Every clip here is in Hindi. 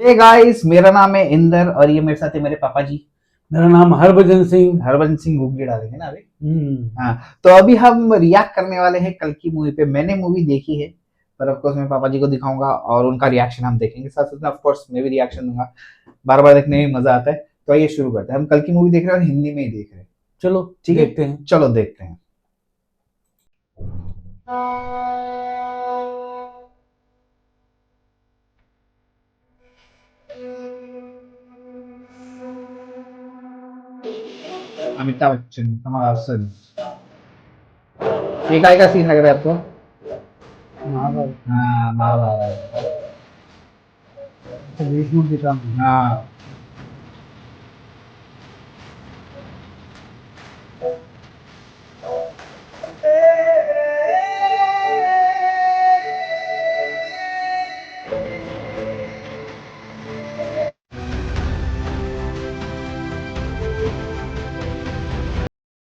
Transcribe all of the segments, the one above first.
हे गाइस, मेरा नाम है इंदर और ये मेरे साथ है मेरे पापा जी। मेरा नाम हरभजन सिंह। हरबंस सिंह गूगली डालेंगे ना अभी। हम्म। हाँ, तो अभी हम रिएक्ट करने वाले हैं कल की मूवी पे। मैंने मूवी देखी है, पर ऑफ कोर्स मैं पापा जी को दिखाऊंगा और उनका रिएक्शन हम देखेंगे। साथ साथ में ऑफ कोर्स मैं भी रिएक्शन दूंगा। बार बार देखने में मजा आता है। तो आइए शुरू करते हैं। हम कल की मूवी देख रहे हैं और हिंदी में ही देख रहे हैं। चलो ठीक है, देखते हैं। चलो देखते हैं। अमिताभ बच्चन, कमल हासन। ये काय का सीन लग रहा है आपको? महाभारत हाँ, महाभारत। विष्णु के काम। हाँ,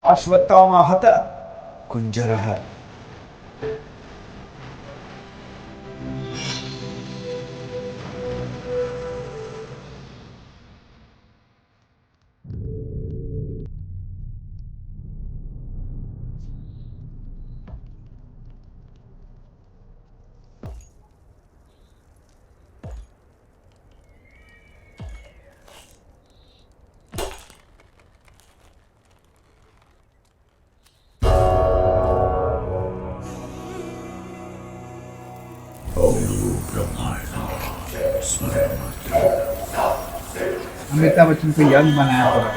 अश्वत्थामा हत कुंजरः। अमिताभ बच्चन को यंग बनाया पूरा।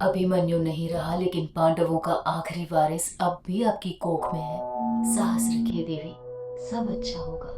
अभिमन्यु नहीं रहा, लेकिन पांडवों का आखिरी वारिस अब भी आपकी कोख में है। साहस रखिए देवी, सब अच्छा होगा।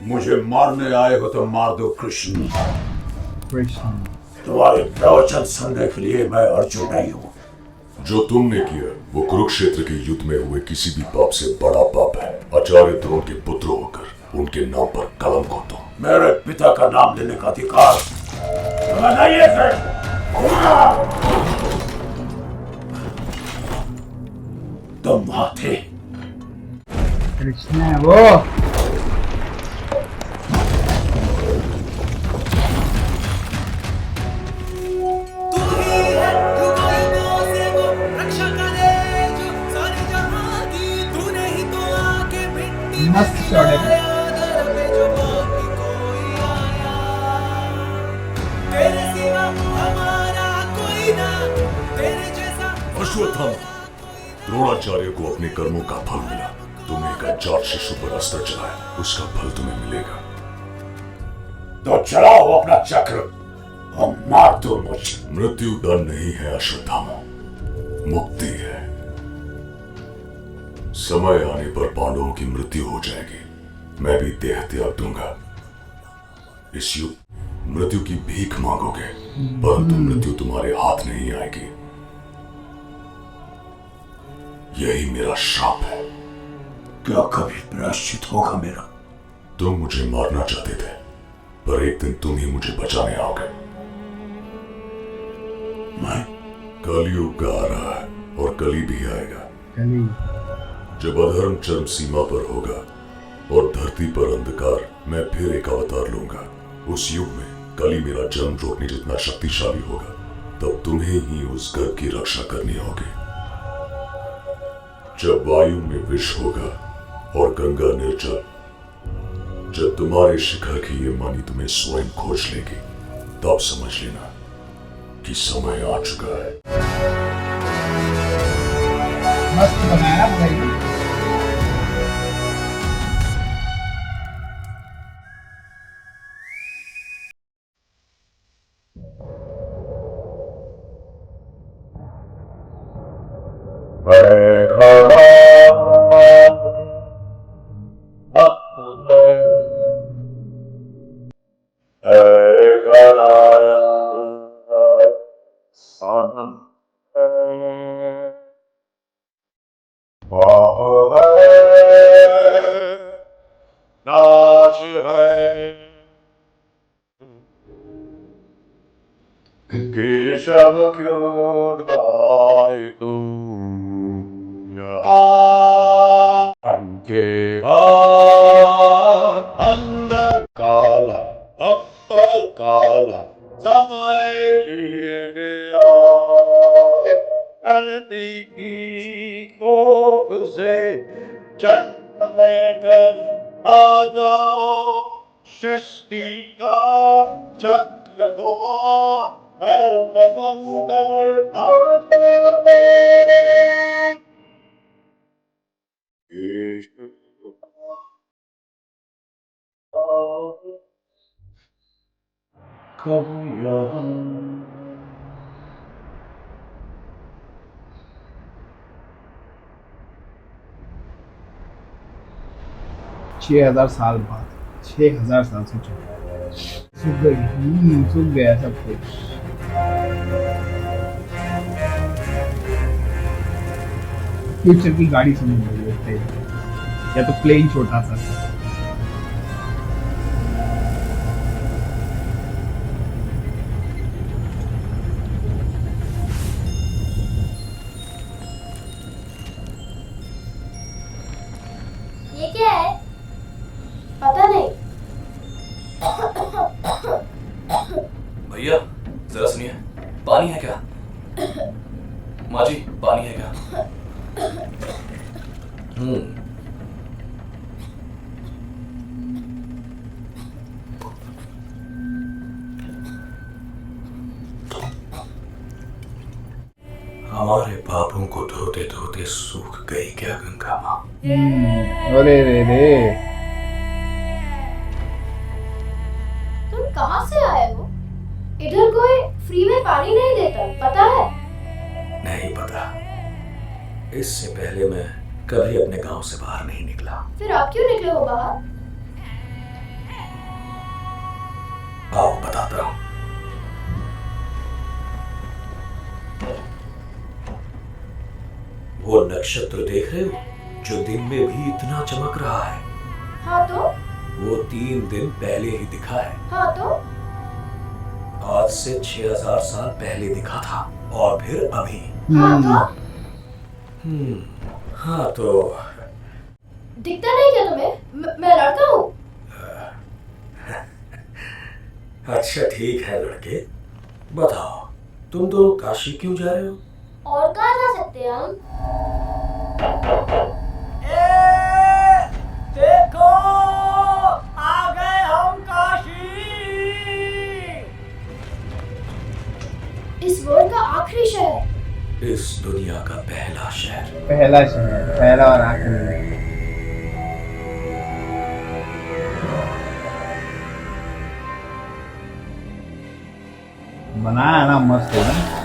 मुझे मारने आए हो तो मार दो कृष्ण। कृष्ण। तुम्हारे प्रवचन सुनने के लिए मैं अर्जुन नहीं हूँ। जो तुमने किया वो कुरुक्षेत्र के युद्ध में हुए किसी भी पाप से बड़ा पाप है। आचार्य द्रोण के पुत्र होकर उनके नाम पर कलंक हो तुम। मेरे पिता का नाम लेने का अधिकार तुम्हें नहीं है। तुम वहां थे। कृष्ण है वो। मस्त शॉट है। अश्वत्थामा, द्रोणाचार्य को अपने कर्मों का फल मिला। तुमने एक अजात शिशु पर अस्त्र चलाया, उसका फल तुम्हें मिलेगा। तो चलाओ अपना चक्र और मार दो मुझे। मृत्यु दंड नहीं है अश्वत्थामा, मुक्ति है। समय आने पर पांडवों की मृत्यु हो जाएगी, मैं भी देह त्याग दूंगा। इस युग मृत्यु की भीख मांगोगे, परंतु मृत्यु तुम्हारे हाथ नहीं आएगी। यही मेरा श्राप है। क्या कभी प्रायश्चित होगा मेरा? तुम मुझे मारना चाहते थे, पर एक दिन तुम ही मुझे बचाने आओगे। मैं कलयुग आ रहा है और कली भी आएगा। कली। जब अधर्म चरम सीमा पर होगा और धरती पर अंधकार, मैं फिर एक अवतार लूंगा। उस युग में कली मेरा जन्म रोकने जितना शक्तिशाली होगा, तब तुम्हें ही उस घर की रक्षा करनी होगी। जब वायु में विष होगा और गंगा निर्जल, जब तुम्हारे शिखर की ये मणि तुम्हें स्वयं खोज लेगी, तब समझ लेना कि समय आ चुका है। मस्त बनाया भाई। छह हजार साल बाद, 6000 साल से चुका सूख गई, सूख गया सब कुछ। फ्यूचर की गाड़ी समझ रही है, या तो प्लेन छोटा सा। ये क्या है? पता नहीं। भैया जरा सुनिए, पानी है क्या? माँ जी पानी है क्या? हमारे पापों को धोते धोते सूख गई क्या गंगा माँ? अरे रे रे, तुम कहाँ से आए हो? इधर कोई फ्री में पानी नहीं देता, पता है? नहीं पता, इससे पहले मैं कभी अपने गांव से बाहर नहीं निकला। फिर आप क्यों निकले हो बाहर? आओ बताता हूँ। वो नक्षत्र देख रहे हो जो दिन में भी इतना चमक रहा है? हाँ तो? वो 3 दिन पहले ही दिखा है। हाँ तो? आज से 6000 साल पहले दिखा था और फिर अभी। हाँ तो? हाँ तो दिखता नहीं क्या तुम्हें? मैं लड़का हूँ। अच्छा ठीक है लड़के, बताओ तुम दोनों काशी क्यों जा रहे हो? और कहाँ जा सकते हैं हम? देखो आ गए हम काशी। इस वर्ल्ड का आखिरी शहर, इस दुनिया का पहला शहर। पहला शहर, पहला और आखिरी। बनाया ना मस्त है ना।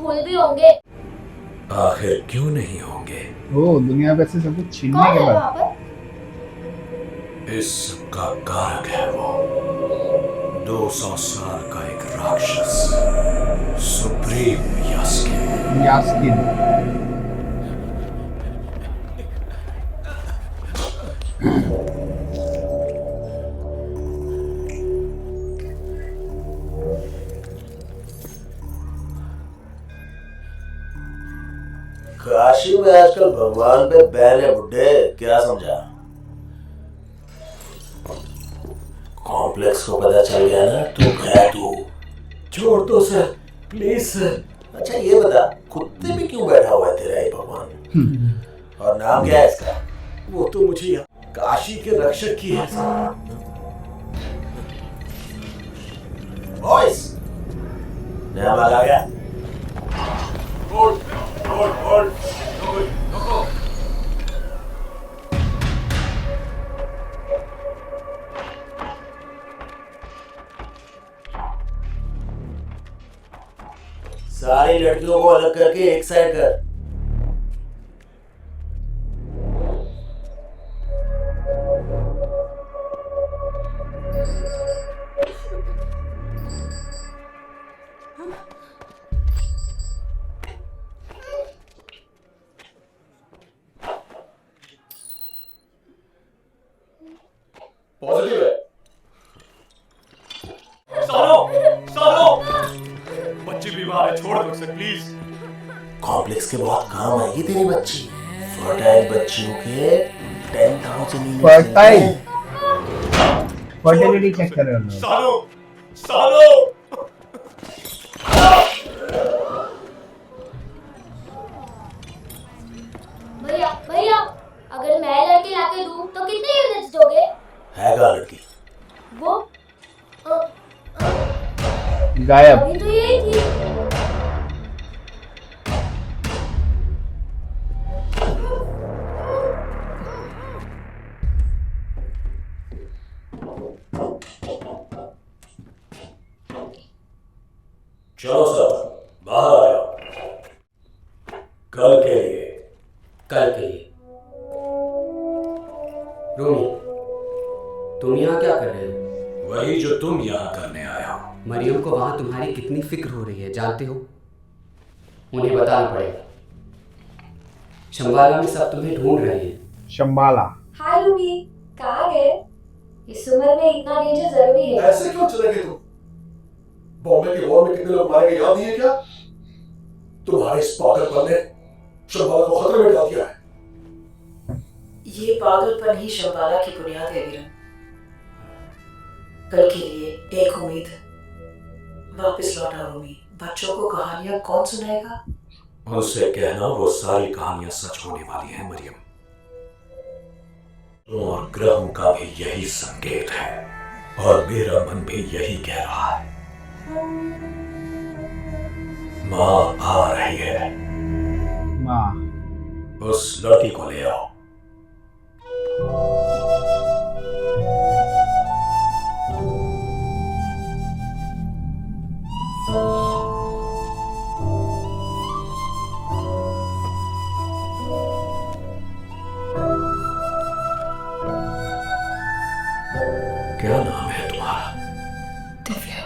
फूल भी होंगे। आखिर क्यों नहीं होंगे? ओ दुनिया पे से सब कुछ छीनने कौन के है बाद वहाँ पर? इस सब का कारक है वो 200 साल का एक राक्षस, सुप्रीम यास्किन। यास्किन। काशी में आजकल भगवान पे बैन है बुड्ढे, क्या समझा? कॉम्प्लेक्स को पता चल गया ना तू गया तू। छोड़ दो सर, प्लीज सर। अच्छा ये बता, कुत्ते पे क्यों बैठा हुआ है तेरा ये भगवान? और नाम क्या है इसका? वो तो मुझे काशी के रक्षक की है सर। बॉयज, नाम आ गया। सारी लड़कियों को अलग करके एक साइड कर। पॉजिटिव है। सालो बच्ची बीमार है, छोड़ दो सर प्लीज। कॉम्प्लेक्स के बहुत काम आएगी तेरी बच्ची। फर्टाइल बच्चियों के 10,000 फर्टाइल फर्टिलिटी चेक कर रहे हो लोग। सालो भैया भैया, अगर मैं लड़की लाके दूं तो कितने यूनिट्स दोगे? है का लड़की? वो गायब। अभी तो यही थी। चलो सर, बाहर आ जाओ। कल के लिए। रोमी, तुम यहाँ क्या कर रहे हो? वही जो तुम यहाँ करने आए हो। मरियम को वहाँ तुम्हारी कितनी फिक्र हो रही है जानते हो? उन्हें बताना पड़ेगा। शंबाला में सब तुम्हें ढूंढ रहे हैं। शंबाला। हाय रूबी, कहाँ गए? इस उम्र में इतना डेंजर जरूरी है? ऐसे क्यों चले गए तुम? बॉम्बे के वॉर में कितने लोग मारे गए याद नहीं है क्या? तुम्हारे इस पागलपन ने शंबाला को खतरे में डाल दिया है। ये पागलपन ही शंबाला की बुनियाद है वीरन। कल के लिए एक उम्मीद। वापस लौटा रोमी। बच्चों को कहानियां कौन सुनाएगा? उनसे कहना वो सारी कहानियां सच होने वाली हैं मरियम। और ग्रहों का भी यही संकेत है और मेरा मन भी यही कह रहा है। माँ आ रही है। माँ। उस लड़की को ले आओ। क्या नाम है तुम्हारा? दिव्या।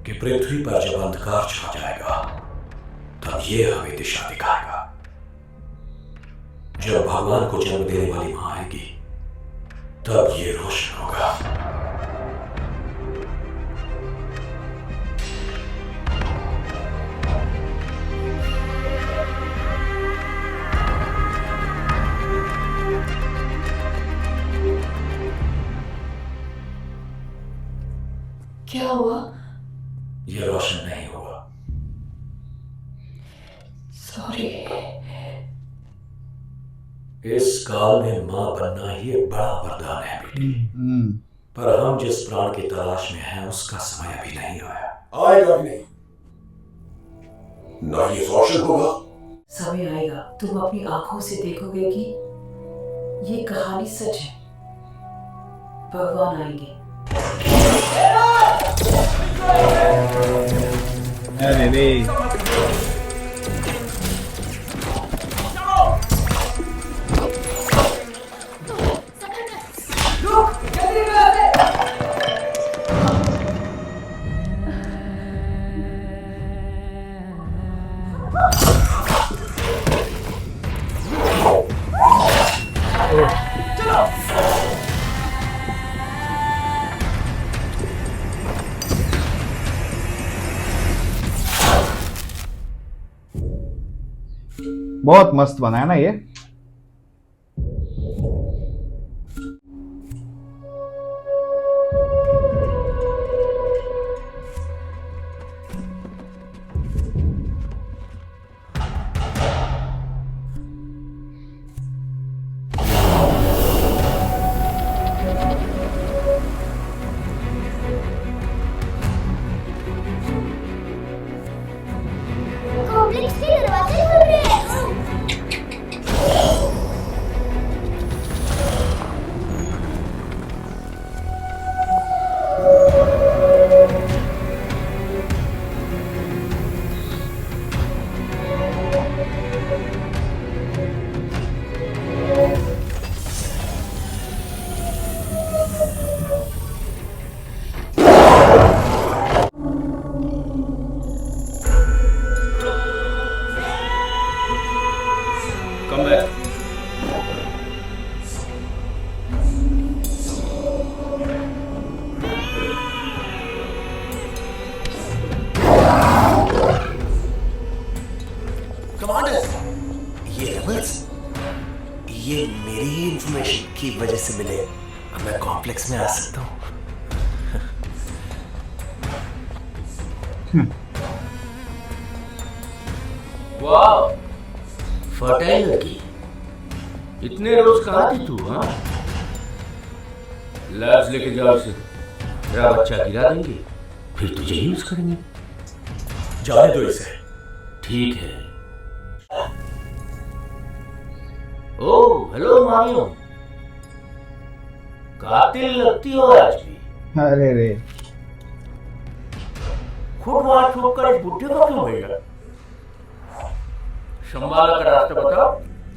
कि पृथ्वी पर जब अंधकार छा जाएगा तब ये हमें दिशा दिखाएगा। जब भगवान को जन्म देने वाली मां आएगी तब ये रोशन होगा। क्या हुआ? ये रोशन नहीं हुआ। सॉरी। इस काल में मां बनना ही एक बड़ा वरदान है बेटी। पर हम जिस प्राण की तलाश में हैं उसका समय अभी नहीं आया। आएगा भी नहीं। ना ये फैशन होगा। समय आएगा तुम अपनी आंखों से देखोगे कि ये कहानी सच है। भगवान आएंगे। अरे रे बहुत मस्त बना है ना ये। कॉम्प्लेक्स के दरवाजे खुल रहे हैं। Come back. कमांडर, ये रेबल्स ये मेरी ही इंफॉर्मेशन की वजह से मिले। अब मैं कॉम्प्लेक्स में आ सकता हूँ। वाह, फर्टाइल लड़की। इतने रोज कहाँ थी तू? हाँ, लैब्स लेके जाओ इसे। तेरा बच्चा गिरा देंगे, फिर तुझे यूज करेंगे। जाने दो इसे। ठीक है। ओह, हेलो मारियो। कातिल लगती हो आज भी। अरे रे खुद वहां छोड़कर इस बुढ़े को क्यों भेजा? शंबाला का रास्ता बताओ,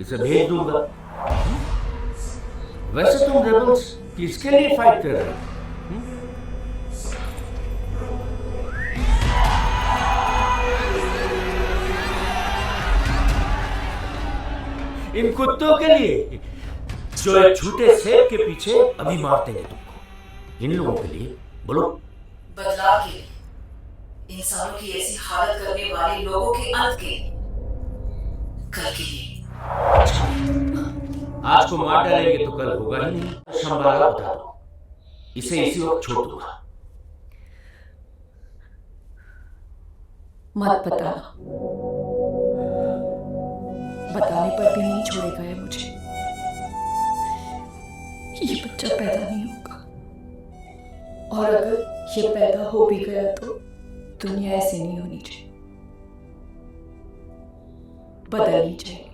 इसे भेज दूंगा। वैसे तुम रेबल्स किसके लिए फाइट कर रहे हो? इन कुत्तों के लिए जो एक झूठे सेब के पीछे अभी मारते हैं तुमको। इन लोगों के लिए बोलो। बदलाव के लिए, इंसानों की ऐसी हालत करने वाले लोगों के अंत के लिए, कल के लिए। आज को मार डालेंगे तो कल होगा ही नहीं। शंबाला बता दो, इसे इसी वक्त छोड़ दूंगा। मत बताना, बताने पर भी नहीं छोड़ेगा ये मुझे। ये बच्चा पैदा नहीं होगा, और अगर ये पैदा हो भी गया तो दुनिया ऐसे नहीं होनी चाहिए, बदलनी चाहिए।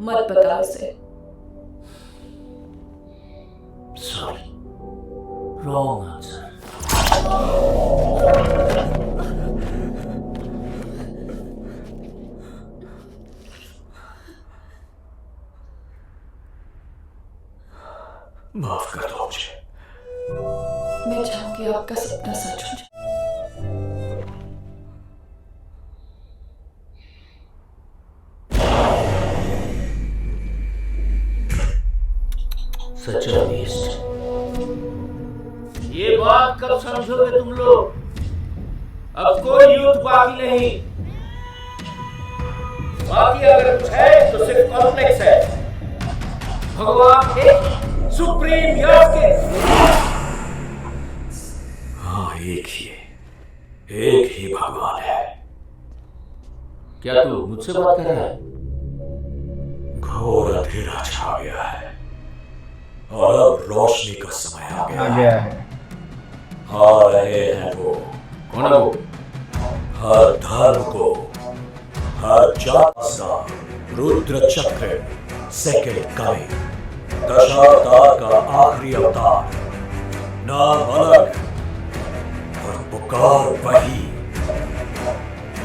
मत बता उसे। Sorry, wrong answer. माफ कर दो मुझे। मैं चाहूंगी आपका सपना सच हो जाए। सच वेस्ट। ये बात कब समझोगे तुम लोग? अब कोई युद्ध बाकी नहीं। बाकी अगर कुछ है तो सिर्फ कॉम्प्लेक्स है। भगवान एक सुप्रीम यज्ञ के। हाँ, एक ही भगवान है। क्या तू मुझसे बात कर रहा है? घोर अंधेरा छा गया है और अब रोशनी का समय आ गया है। आ रहे हैं वो। कौन है वो? हर धर्म को, हर जात का रुद्र चक्र सेकंड कमिंग, दशावतार का आखिरी अवतार, नाम अलग और पुकार वही,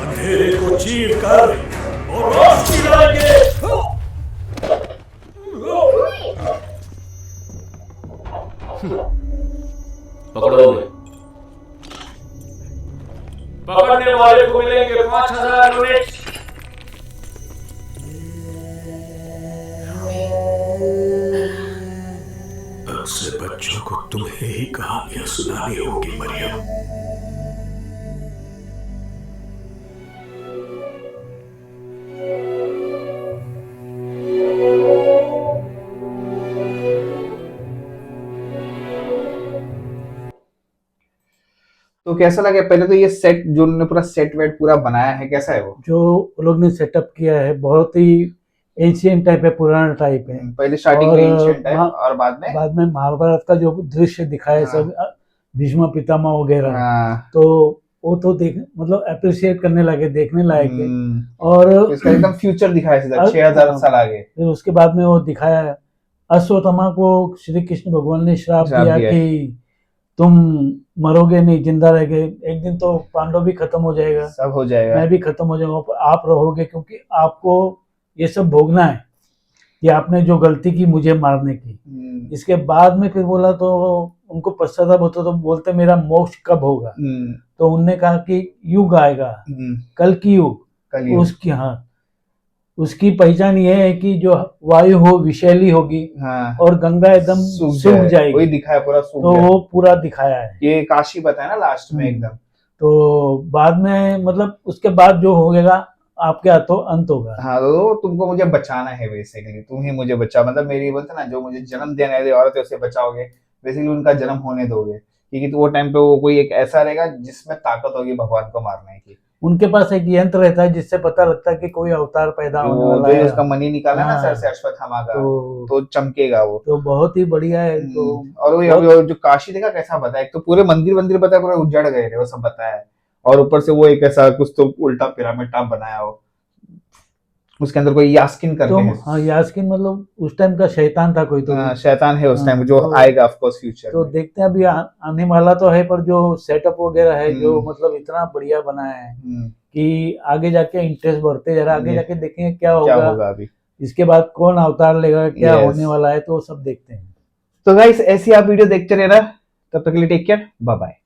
अंधेरे को चीर कर और रोशनी लाएंगे। पकड़ो उन्हें। पकड़ने वाले को मिलेंगे 5000 यूनिट। अब से बच्चों को तुम्हें ही कहानियां सुनानी होगी मरियम। तो कैसा लगा? पहले तो ये सेट जो उन्होंने पूरा सेट वेट पूरा बनाया है, कैसा है वो? जो लोग ने सेटअप किया है बहुत ही एशियन टाइप है, पुराना टाइप है। पहले स्टार्टिंग में एंशिएंट टाइप मा- और बाद में महाभारत का जो दृश्य दिखाया है हाँ। सब भीष्म पितामह वगैरह, हाँ, तो वो तो देख मतलब अप्रिशिएट करने लगे, देखने लायक है। तो और इसका एकदम फ्यूचर दिखाया सीधा अब- 6000 साल आगे। फिर उसके बाद में वो दिखाया है अश्वत्थामा को श्री कृष्ण भगवान ने श्राप श्राप दिया दिया कि तुम मरोगे नहीं, जिंदा रहोगे, एक दिन तो पांडव भी खत्म हो जाएगा, सब हो जाएगा। मैं भी खत्म हो जाऊंगा, पर आप रहोगे, क्योंकि आपको ये सब भोगना है कि आपने जो गलती की मुझे मारने की। इसके बाद में फिर बोला तो उनको पश्चाताप होता, तो बोलते मेरा मोक्ष कब होगा? तो उनने कहा कि युग आएगा, कल की युग, उसकी हाँ उसकी पहचान ये है कि जो वायु हो विषैली होगी, हाँ, और गंगा एकदम सूख जाएगी। वही दिखाया पूरा सूख तो गया। वो पूरा दिखाया है। ये काशी बताया ना लास्ट में एकदम। तो बाद में मतलब उसके बाद जो होगा आपके हाथों अंत होगा। हाँ, तो तुमको मुझे बचाना है बेसिकली, तुम ही मुझे बचा, मतलब मेरी बोलते ना जो मुझे जन्म देने वाली औरत है उसे बचाओगे, बेसिकली उनका जन्म होने दोगे, क्योंकि तो वो टाइम पे वो कोई एक ऐसा रहेगा जिसमें ताकत होगी भगवान को मारने की। उनके पास एक यंत्र रहता है जिससे पता लगता है कि कोई अवतार पैदा होने जो वाला जो है। उसका मनी निकाला ना हाँ। सर से अश्वत्थामा का, तो तो चमकेगा वो। तो बहुत ही बढ़िया है। तो और वो अभी जो काशी देखा कैसा बताया, एक तो पूरे मंदिर बताया, पूरे उजड़ गए थे वो सब बताया, और ऊपर से वो एक ऐसा कुछ तो उल्टा पिरामिड टाइप बनाया हो, उसके अंदर कोई यास्किन करके तो है। हाँ, यास्किन मतलब उस टाइम का शैतान था कोई, तो शैतान है उस टाइम, जो तो- आएगा ऑफ कोर्स फ्यूचर तो में। देखते हैं अभी आने वाला तो है, पर जो सेटअप वगैरह है जो मतलब इतना बढ़िया बनाया है कि आगे जाके इंटरेस्ट बढ़ते जा रहा है, आगे जाके देखेंगे क्या क्या होगा, होगा अभी, इसके बाद कौन अवतार लेगा, क्या Yes. होने वाला है, तो वो सब देखते हैं। तो गाइस ऐसी आप वीडियो देखते रहना, तब तक के लिए टेक केयर, बाय बाय।